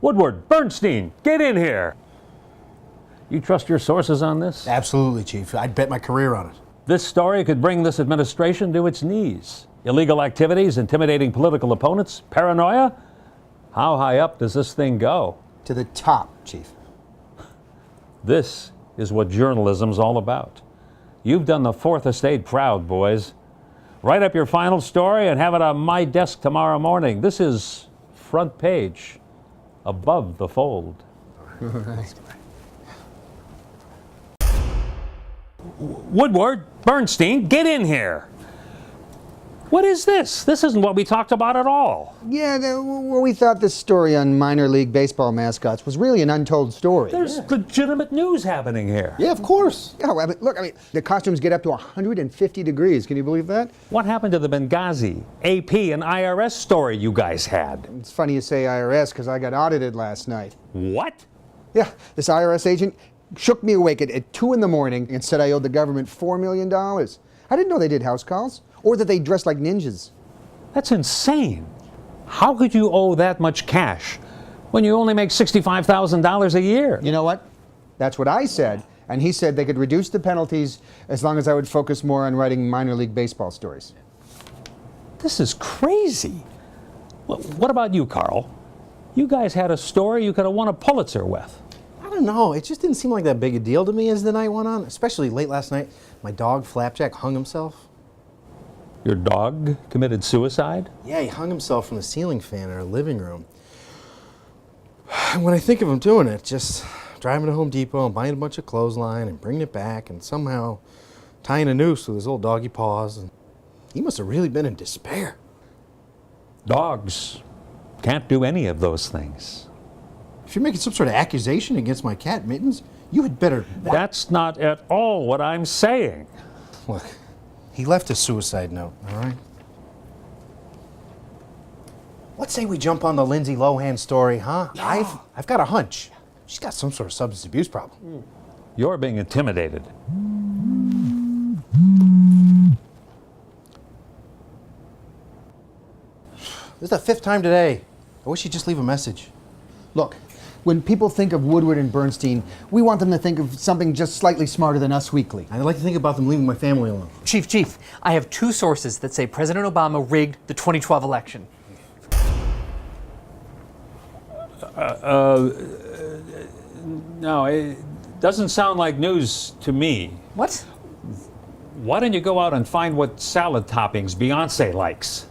Woodward, Bernstein, get in here. You trust your sources on this? Absolutely, Chief. I'd bet my career on it. This story could bring this administration to its knees. Illegal activities, intimidating political opponents, paranoia. How high up does this thing go? To the top, Chief. This is what journalism's all about. You've done the Fourth Estate proud, boys. Write up your final story and have it on my desk tomorrow morning. This is Front Page, above the fold. Woodward, Bernstein, get in here. What is this? This isn't what we talked about at all. Yeah, well, we thought this story on minor league baseball mascots was really an untold story. There's legitimate news happening here. Yeah, of course. Yeah, well, look, the costumes get up to 150 degrees. Can you believe that? What happened to the Benghazi, AP, and IRS story you guys had? It's funny you say IRS because I got audited last night. What? Yeah, this IRS agent shook me awake at 2 in the morning and said I owed the government $4 million. I didn't know they did house calls or that they dressed like ninjas. That's insane. How could you owe that much cash when you only make $65,000 a year? You know what? That's what I said. And he said they could reduce the penalties as long as I would focus more on writing minor league baseball stories. This is crazy. What about you, Carl? You guys had a story you could have won a Pulitzer with. I don't know. It just didn't seem like that big a deal to me as the night went on, especially late last night. My dog, Flapjack, hung himself. Your dog committed suicide? Yeah, he hung himself from the ceiling fan in our living room. And when I think of him doing it, just driving to Home Depot and buying a bunch of clothesline and bringing it back and somehow tying a noose with his little doggy paws, and he must have really been in despair. Dogs can't do any of those things. If you're making some sort of accusation against my cat, Mittens, you had better... That's not at all what I'm saying. Look, he left a suicide note, all right? Let's say we jump on the Lindsay Lohan story, huh? No. I've got a hunch. She's got some sort of substance abuse problem. You're being intimidated. This is the 5th time today. I wish you'd just leave a message. Look, when people think of Woodward and Bernstein, we want them to think of something just slightly smarter than Us Weekly. I'd like to think about them leaving my family alone. Chief, I have 2 sources that say President Obama rigged the 2012 election. No, it doesn't sound like news to me. What? Why don't you go out and find what salad toppings Beyonce likes?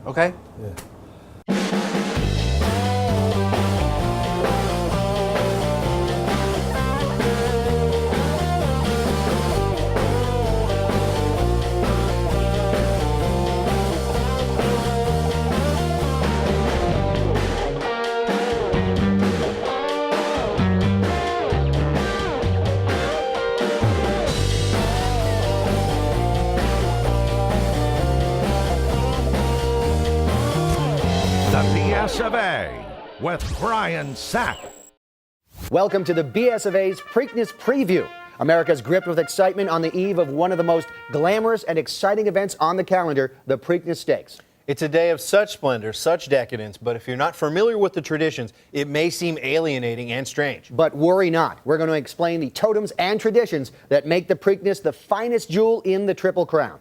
Okay? The BS of A with Brian Sapp. Welcome to the BS of A's Preakness Preview. America's gripped with excitement on the eve of one of the most glamorous and exciting events on the calendar, the Preakness Stakes. It's a day of such splendor, such decadence, but if you're not familiar with the traditions, it may seem alienating and strange. But worry not. We're going to explain the totems and traditions that make the Preakness the finest jewel in the Triple Crown.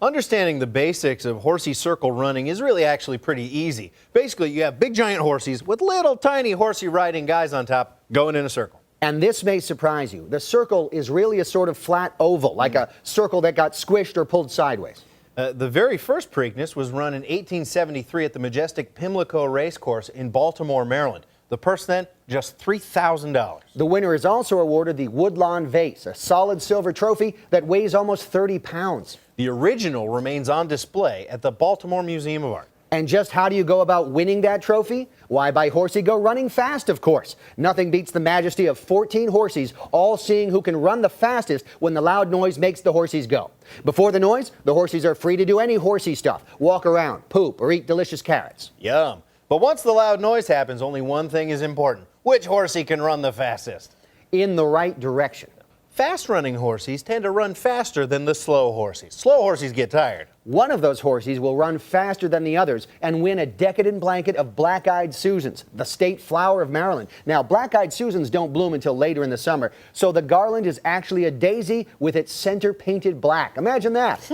Understanding the basics of horsey circle running is really actually pretty easy. Basically, you have big giant horses with little tiny horsey riding guys on top going in a circle. And this may surprise you. The circle is really a sort of flat oval, like a circle that got squished or pulled sideways. The very first Preakness was run in 1873 at the majestic Pimlico Racecourse in Baltimore, Maryland. The purse then, just $3,000. The winner is also awarded the Woodlawn Vase, a solid silver trophy that weighs almost 30 pounds. The original remains on display at the Baltimore Museum of Art. And just how do you go about winning that trophy? Why, by Horsey Go running fast, of course. Nothing beats the majesty of 14 horses, all seeing who can run the fastest when the loud noise makes the horses go. Before the noise, the horses are free to do any horsey stuff, walk around, poop, or eat delicious carrots. Yum. But once the loud noise happens, only one thing is important. Which horsey can run the fastest? In the right direction. Fast-running horses tend to run faster than the slow horses. Slow horses get tired. One of those horses will run faster than the others and win a decadent blanket of black-eyed Susans, the state flower of Maryland. Now, black-eyed Susans don't bloom until later in the summer, so the garland is actually a daisy with its center painted black. Imagine that.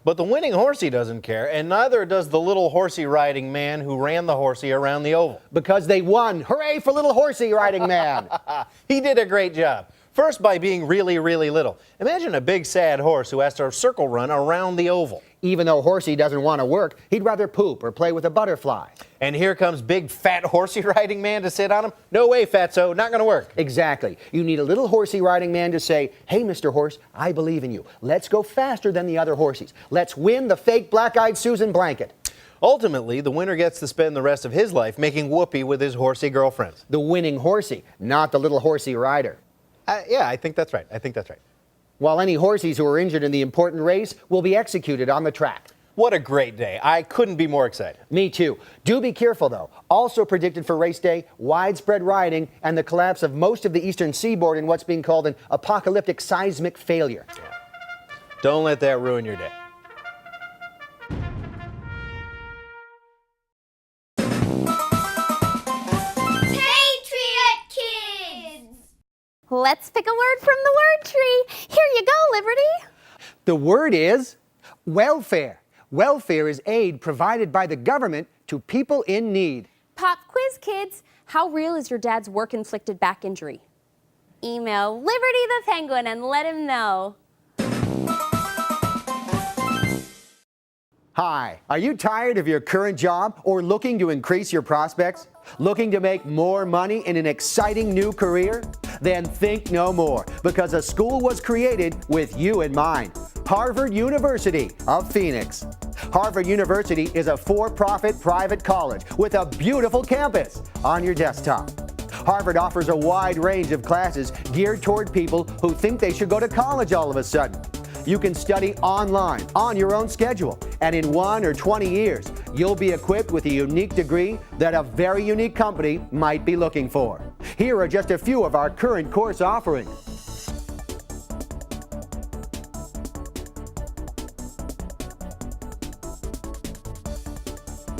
But the winning horsey doesn't care, and neither does the little horsey riding man who ran the horsey around the oval. Because they won. Hooray for little horsey riding man. He did a great job. First, by being really, really little. Imagine a big, sad horse who has to circle run around the oval. Even though Horsey doesn't want to work, he'd rather poop or play with a butterfly. And here comes big, fat horsey riding man to sit on him. No way, fatso, not going to work. Exactly. You need a little horsey riding man to say, hey, Mr. Horse, I believe in you. Let's go faster than the other horses. Let's win the fake black-eyed Susan blanket. Ultimately, the winner gets to spend the rest of his life making whoopee with his horsey girlfriends. The winning horsey, not the little horsey rider. Yeah, I think that's right. I think that's right. While any horses who are injured in the important race will be executed on the track. What a great day. I couldn't be more excited. Me too. Do be careful, though. Also predicted for race day, widespread rioting and the collapse of most of the eastern seaboard in what's being called an apocalyptic seismic failure. Don't let that ruin your day. Patriot Kids! Let's pick a word from the word tree. Here you go, Liberty. The word is welfare. Welfare is aid provided by the government to people in need. Pop quiz, kids. How real is your dad's work-inflicted back injury? Email Liberty the Penguin and let him know. Hi, are you tired of your current job or looking to increase your prospects? Looking to make more money in an exciting new career? Then think no more, because a school was created with you in mind. Harvard University of Phoenix. Harvard University is a for-profit private college with a beautiful campus on your desktop. Harvard offers a wide range of classes geared toward people who think they should go to college all of a sudden. You can study online on your own schedule, and in 1 or 20 years, you'll be equipped with a unique degree that a very unique company might be looking for. Here are just a few of our current course offerings.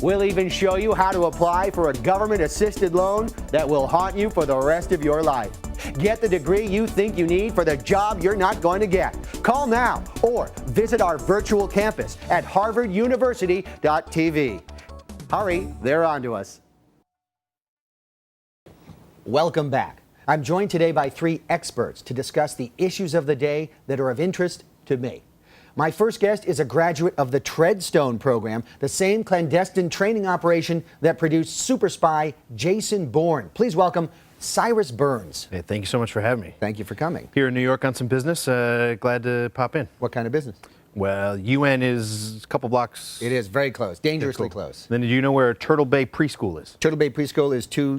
We'll even show you how to apply for a government-assisted loan that will haunt you for the rest of your life. Get the degree you think you need for the job you're not going to get. Call now or visit our virtual campus at harvarduniversity.tv. Hurry, they're on to us. Welcome back. I'm joined today by 3 experts to discuss the issues of the day that are of interest to me. My first guest is a graduate of the Treadstone program, the same clandestine training operation that produced super spy Jason Bourne. Please welcome Cyrus Burns. Hey, thank you so much for having me. Thank you for coming. Here in New York on some business. Glad to pop in. What kind of business? Well, UN is a couple blocks. It is very close, dangerously close. Then do you know where Turtle Bay Preschool is? Turtle Bay Preschool is two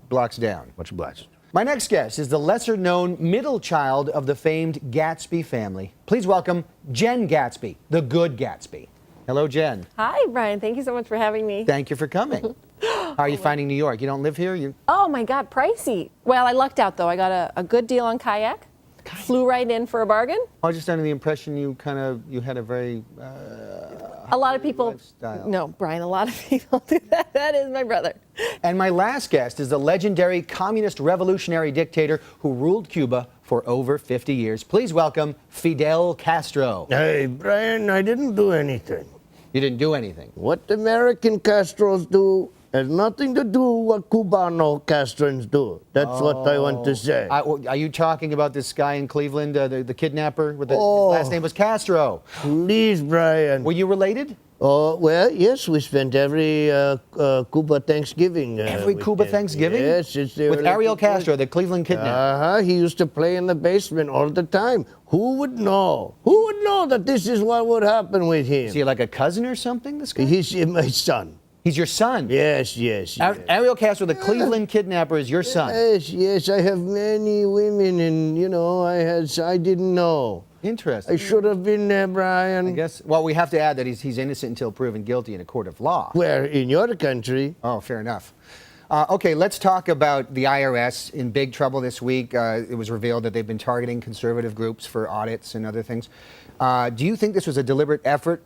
blocks down. Much obliged. My next guest is the lesser-known middle child of the famed Gatsby family. Please welcome Jen Gatsby, the good Gatsby. Hello, Jen. Hi, Brian. Thank you so much for having me. Thank you for coming. How are you finding New York? You don't live here? Oh, my God, pricey. Well, I lucked out, though. I got a good deal on kayak. Flew right in for a bargain. I was just under the impression you had a very A lot of people. lifestyle. No, Brian, a lot of people do that. That is my brother. And my last guest is the legendary communist revolutionary dictator who ruled Cuba for over 50 years. Please welcome Fidel Castro. Hey, Brian, I didn't do anything. You didn't do anything. What American Castros do has nothing to do what Cubano Castrons do. That's what I want to say. Are you talking about this guy in Cleveland, the kidnapper? His Oh. last name was Castro. Please, Brian. Were you related? Oh, well, yes, we spent every Cuba Thanksgiving. Every with Cuba them. Thanksgiving? Yes, it's the With early Ariel Cuba- Castro, the Cleveland kidnapper. He used to play in the basement all the time. Who would know? Who would know that this is what would happen with him? Is he like a cousin or something, this guy? He's my son. He's your son? Yes, yes, yes. Ariel Castro, the Cleveland kidnapper, is your son? Yes, yes, I have many women, and I didn't know. Interesting. I should have been there, Brian. I guess. Well, we have to add that he's innocent until proven guilty in a court of law. Where in your country? Oh, fair enough. Okay, let's talk about the IRS in big trouble this week. It was revealed that they've been targeting conservative groups for audits and other things. Do you think this was a deliberate effort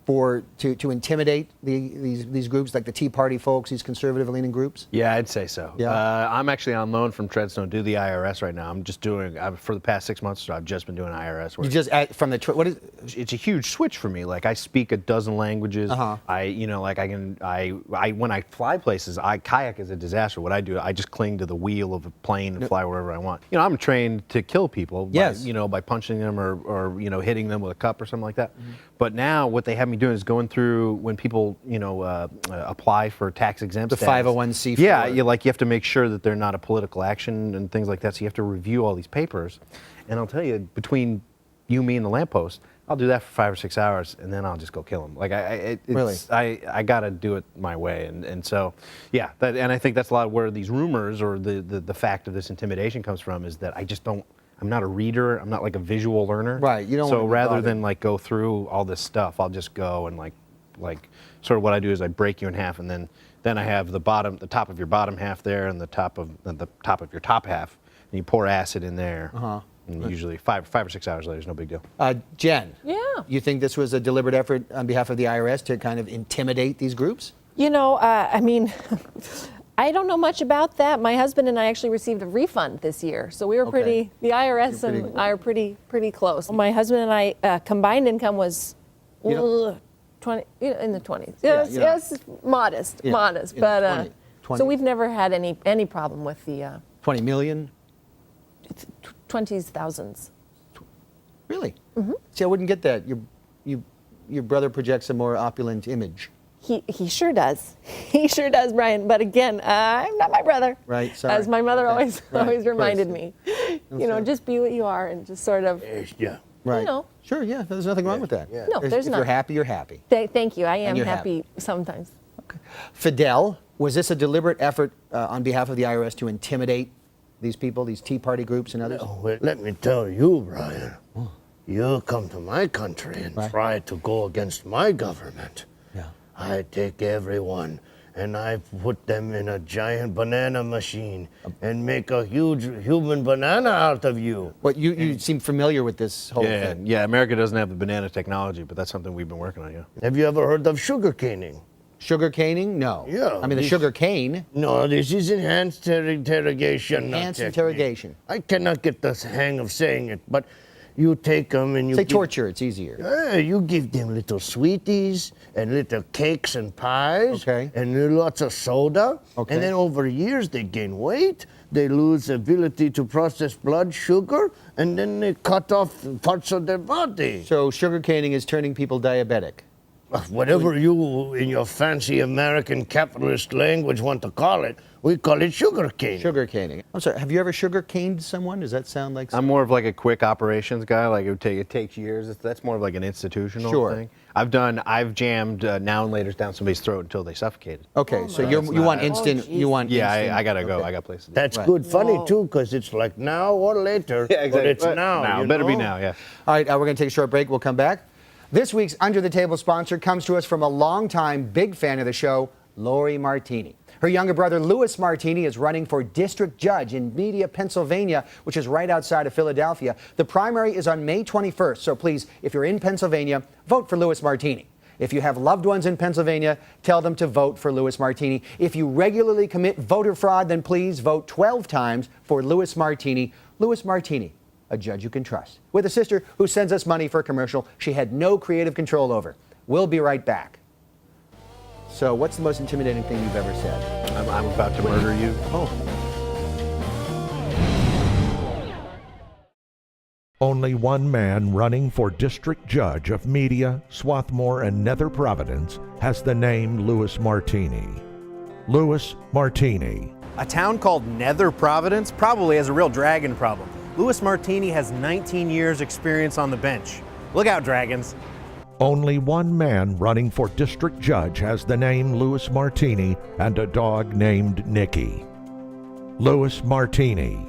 to intimidate these groups, like the Tea Party folks, these conservative-leaning groups? Yeah, I'd say so. Yeah. I'm actually on loan from Treadstone to do the IRS right now. I'm just doing, for the past 6 months, so I've just been doing IRS work. You just from the what is? It's a huge switch for me. Like I speak a dozen languages. When I fly places, kayak is a disaster. What I do, I just cling to the wheel of a plane and fly wherever I want. I'm trained to kill people. Yes. By punching them or hitting them with a cup or something like that. But now what they have me doing is going through when people apply for tax exempt The status. 501c4. Yeah, you have to make sure that they're not a political action and things like that. So you have to review all these papers. And I'll tell you, between you, me, and the lamppost, I'll do that for 5 or 6 hours, and then I'll just go kill them. Like Really? I got to do it my way, and so yeah. And I think that's a lot of where these rumors or the fact of this intimidation comes from is that I just don't. I'm not a reader. I'm not like a visual learner. Right, you don't So wanna be rather bothered. than like go through all this stuff, I'll just go and like sort of what I do is I break you in half, and then I have the top of your bottom half there, and the top of your top half, and you pour acid in there. And usually 5 or 6 hours later, it's no big deal. Jen. Yeah. You think this was a deliberate effort on behalf of the IRS to kind of intimidate these groups? I mean, I don't know much about that. My husband and I actually received a refund this year, so we were Okay. the IRS and I are pretty close. My husband and I combined income was 20 in the 20s. Yeah, Yes, modest, Yeah, modest, yeah, but 20. so we've never had any problem with the 20 million? 20s, thousands. Really? See, I wouldn't get that. Your brother projects a more opulent image. He sure does. He sure does, Brian. But again, I'm not my brother. Right, sorry. As my mother Okay. always Right, always reminded of course. me. Just be what you are and just sort of. Yeah. Right. know. Sure, yeah. There's nothing wrong with that. No, there's if not. you're happy, you're happy. Thank you. I am you're happy sometimes. Fidel, was this a deliberate effort on behalf of the IRS to intimidate these people, these Tea Party groups and others? Oh, well, let me tell you, Brian. You come to my country and Right. try to go against my government. Yeah. I take everyone and I put them in a giant banana machine and make a huge human banana out of you. What you seem familiar with this whole thing. Yeah. America doesn't have the banana technology, but that's something we've been working on. Yeah. Have you ever heard of sugar caning? Sugar caning? No. Yeah, I mean, the this- sugar cane. No, this is enhanced interrogation. not Enhanced technique. interrogation. I cannot get the hang of saying it, but you take them and you Say give- torture, it's easier. You give them little sweeties and little cakes and pies Okay. and lots of soda. Okay. And then over years they gain weight, they lose ability to process blood sugar, and then they cut off parts of their body. So sugar caning is turning people diabetic. Whatever you, in your fancy American capitalist language, want to call it, we call it sugar cane. Sugar caning. I'm sorry, have you ever sugar caned someone? Does that sound like I'm more of like a quick operations guy. Like it takes years. That's more of like an institutional Sure. thing. I've jammed now and later's down somebody's throat until they suffocated. Okay, so you want instant, you want Yeah, instant. I gotta go. okay. I got places. That's Right. good funny, too, because it's like now or later, Yeah, exactly. but it's now. Now, you better be know? now. Yeah. All right, we're going to take a short break. We'll come back. This week's Under the Table sponsor comes to us from a longtime big fan of the show, Lori Martini. Her younger brother, Louis Martini, is running for district judge in Media, Pennsylvania, which is right outside of Philadelphia. The primary is on May 21st, so please, if you're in Pennsylvania, vote for Louis Martini. If you have loved ones in Pennsylvania, tell them to vote for Louis Martini. If you regularly commit voter fraud, then please vote 12 times for Louis Martini. Louis Martini, a judge you can trust. With a sister who sends us money for a commercial she had no creative control over. We'll be right back. So what's the most intimidating thing you've ever said? I'm about to murder you. Oh. Only one man running for district judge of Media, Swarthmore, and Nether Providence has the name Louis Martini. Louis Martini. A town called Nether Providence probably has a real dragon problem. Louis Martini has 19 years experience on the bench. Look out, dragons. Only one man running for district judge has the name Louis Martini and a dog named Nicky. Louis Martini.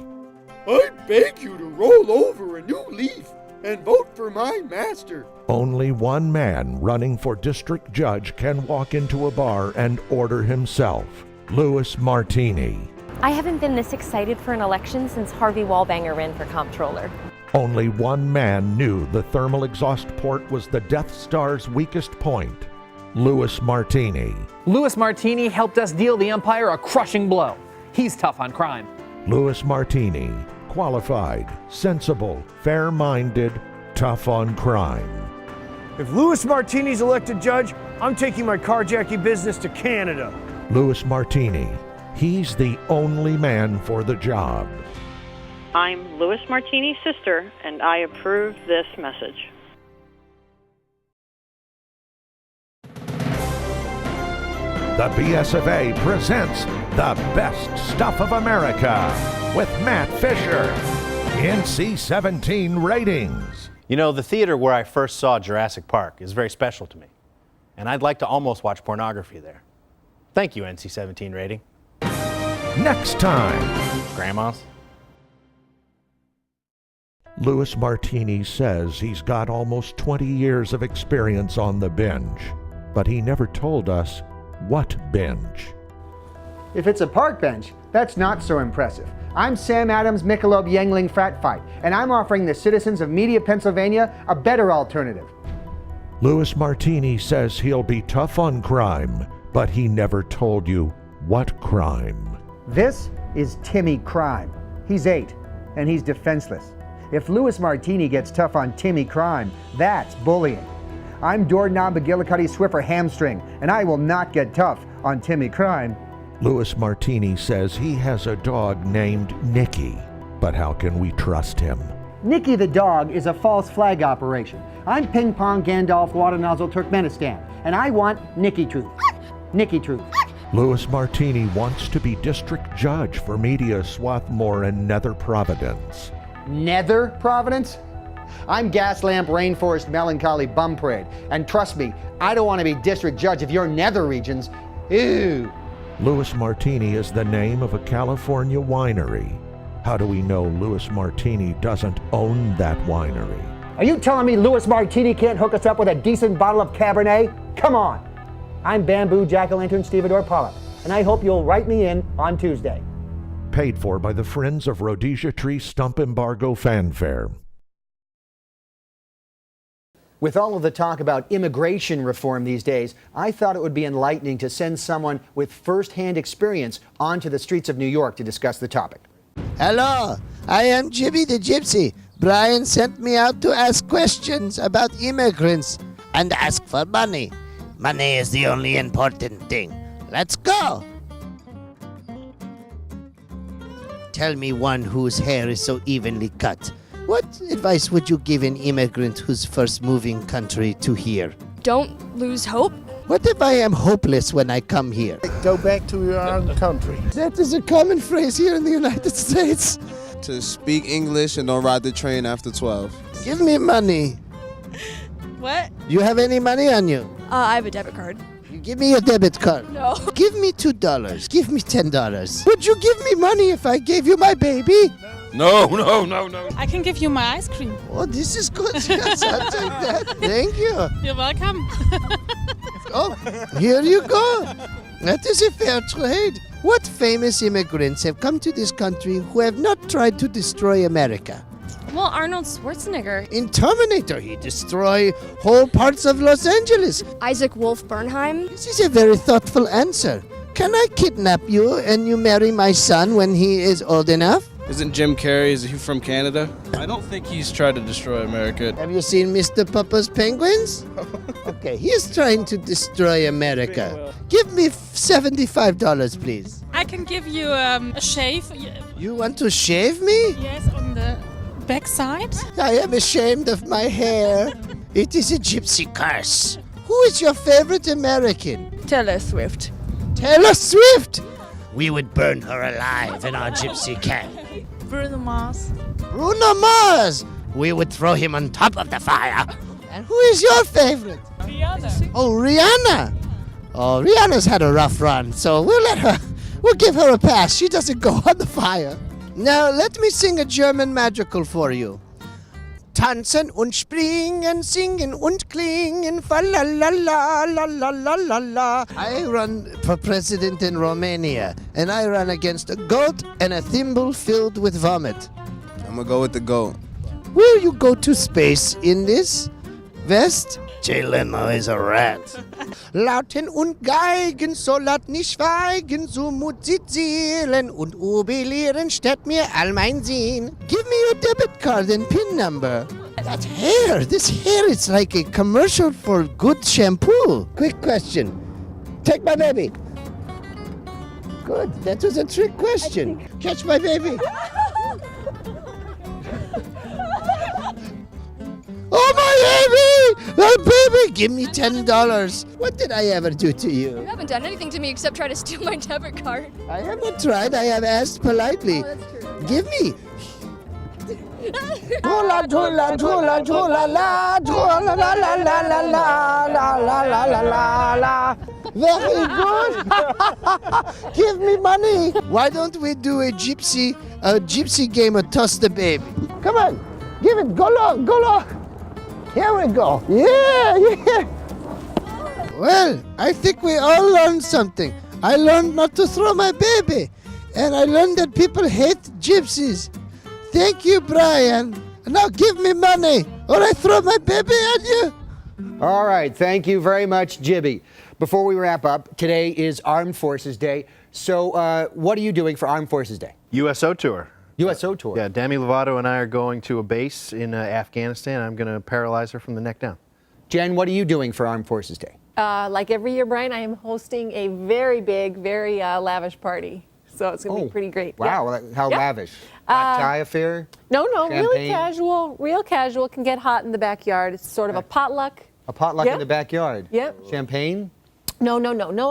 I beg you to roll over a new leaf and vote for my master. Only one man running for district judge can walk into a bar and order himself. Louis Martini. I haven't been this excited for an election since Harvey Wallbanger ran for comptroller. Only one man knew the thermal exhaust port was the Death Star's weakest point. Louis Martini. Louis Martini helped us deal the Empire a crushing blow. He's tough on crime. Louis Martini, qualified, sensible, fair-minded, tough on crime. If Louis Martini's elected judge, I'm taking my carjacking business to Canada. Louis Martini, he's the only man for the job. I'm Louis Martini's sister, and I approve this message. The BSFA presents The Best Stuff of America with Matt Fisher. NC-17 ratings. You know, the theater where I first saw Jurassic Park is very special to me, and I'd like to almost watch pornography there. Thank you, NC-17 rating. Next time. Grandmas. Louis Martini says he's got almost 20 years of experience on the bench, but he never told us what bench. If it's a park bench, that's not so impressive. I'm Sam Adams, Michelob Yuengling Frat Fight, and I'm offering the citizens of Media, Pennsylvania, a better alternative. Louis Martini says he'll be tough on crime, but he never told you what crime. This is Timmy Crime. He's 8, and he's defenseless. If Louis Martini gets tough on Timmy Crime, that's bullying. I'm Doorknob McGillicuddy Swiffer Hamstring, and I will not get tough on Timmy Crime. Louis Martini says he has a dog named Nicky, but how can we trust him? Nicky the dog is a false flag operation. I'm Ping Pong Gandalf Waternozzle Turkmenistan, and I want Nicky Truth. Nicky Truth. Louis Martini wants to be district judge for Media, Swarthmore, and Nether Providence. Nether Providence? I'm Gaslamp Rainforest Melancholy Bum Parade, and trust me, I don't want to be district judge of your nether regions. Ew. Louis Martini is the name of a California winery. How do we know Louis Martini doesn't own that winery? Are you telling me Louis Martini can't hook us up with a decent bottle of Cabernet? Come on. I'm Bamboo Jack-o'-lantern Stevedore Pollock, and I hope you'll write me in on Tuesday. Paid for by the Friends of Rhodesia Tree Stump Embargo Fanfare. With all of the talk about immigration reform these days, I thought it would be enlightening to send someone with first-hand experience onto the streets of New York to discuss the topic. Hello, I am Jimmy the Gypsy. Brian sent me out to ask questions about immigrants and ask for money. Money is the only important thing. Let's go. Tell me one whose hair is so evenly cut. What advice would you give an immigrant who's first moving country to here? Don't lose hope. What if I am hopeless when I come here? Go back to your own country. That is a common phrase here in the United States. To speak English and don't ride the train after 12. Give me money. What? You have any money on you? I have a debit card. You give me your debit card. No. Give me $2. Give me $10. Would you give me money if I gave you my baby? No. I can give you my ice cream. Oh, this is good. Yes, I'll take that. Thank you. You're welcome. Oh, here you go. That is a fair trade. What famous immigrants have come to this country who have not tried to destroy America? Well, Arnold Schwarzenegger. In Terminator, he destroyed whole parts of Los Angeles. Isaac Wolf Bernheim. This is a very thoughtful answer. Can I kidnap you and you marry my son when he is old enough? Isn't Jim Carrey, is he from Canada? I don't think he's tried to destroy America. Have you seen Mr. Papa's Penguins? Okay, he's trying to destroy America. Give me $75, please. I can give you a shave. You want to shave me? Yes, on the back side. I am ashamed of my hair. It is a gypsy curse. Who is your favorite American? Taylor Swift. Taylor Swift! We would burn her alive in our gypsy camp. Bruno Mars. Bruno Mars! We would throw him on top of the fire. And who is your favorite? Rihanna. Oh, Rihanna! Oh, Rihanna's had a rough run, so we'll give her a pass. She doesn't go on the fire. Now, let me sing a German magical for you. tanzen und springen, singen und klingen, fa la la la la la la la la. I run for president in Romania, and I run against a goat and a thimble filled with vomit. I'm gonna go with the goat. Will you go to space in this vest? Jay Leno is a rat. Lauten und Geigen, so lasst nicht schweigen, so musizieren und jubilieren, statt mir all mein Sinn. Give me your debit card and PIN number. That hair, this hair is like a commercial for good shampoo. Quick question. Take my baby. Good, that was a trick question. Catch my baby. Oh, my baby! My baby! Give me $10. What did I ever do to you? You haven't done anything to me except try to steal my debit card. I haven't tried. I have asked politely. Oh, that's true. Give me. Jula, jula, jula, jula, la, jula, la, la, la, la, la, la, la, la, la, la, la. Very good. Give me money. Why don't we do a gypsy game of toss the baby? Come on, give it. Go long, go long. Here we go. Yeah, yeah. Well, I think we all learned something. I learned not to throw my baby, and I learned that people hate gypsies. Thank you, Brian. Now give me money, or I throw my baby at you. All right, thank you very much, Jibby. Before we wrap up, today is Armed Forces Day. So what are you doing for Armed Forces Day? USO tour. USO tour? Yeah, Demi Lovato and I are going to a base in Afghanistan. I'm going to paralyze her from the neck down. Jen, what are you doing for Armed Forces Day? Like every year, Brian, I am hosting a very big, very lavish party. So it's going to be pretty great. Wow, Yeah. how Yeah. lavish. Black tie affair? No, really Champagne? casual, real casual. Can get hot in the backyard. It's sort of a potluck. A potluck Yep. in the backyard? Yep. Champagne? No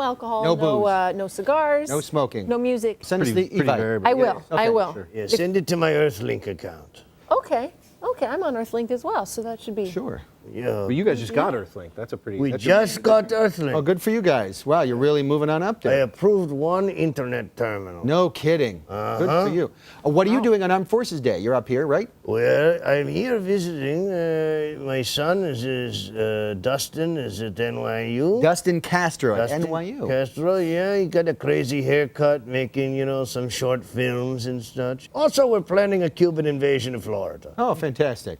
alcohol. No booze. No cigars. No smoking. No music. Send us the invite. I will. I will. Sure. Yeah, send it to my Earthlink account. Okay. I'm on Earthlink as well, so that should be. Sure. Yeah. But you guys just got Earthlink. That's a pretty. We that's just got Earthlink. Oh, good for you guys. Wow, you're really moving on up I there. approved one internet terminal. No kidding. Good for you. What are you doing on Armed Forces Day? You're up here, right? Well, I'm here visiting. My son is Dustin is at NYU. Dustin Castro at Dustin NYU. Castro, yeah, he got a crazy haircut, making some short films and such. Also, we're planning a Cuban invasion of Florida. Oh, fantastic.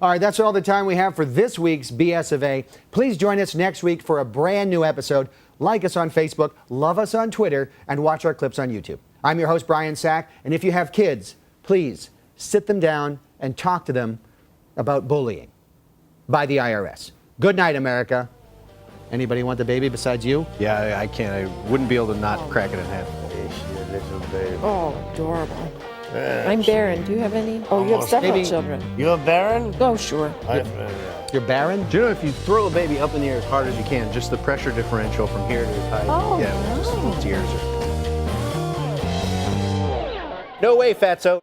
All right, that's all the time we have for this week's BS of A. Please join us next week for a brand new episode. Like us on Facebook, love us on Twitter, and watch our clips on YouTube. I'm your host, Brian Sack, and if you have kids, please sit them down and talk to them about bullying by the IRS. Good night, America. Anybody want the baby besides you? Yeah, I can't. I wouldn't be able to not crack it in half. Little baby. Oh, adorable. I'm barren. Do you have any? Oh, you have Almost. several Maybe- children. You're barren? Oh, sure. You're barren? Do you know if you throw a baby up in the air as hard as you can, just the pressure differential from here to as high? Oh, yeah, no. just tears. No way, Fatso.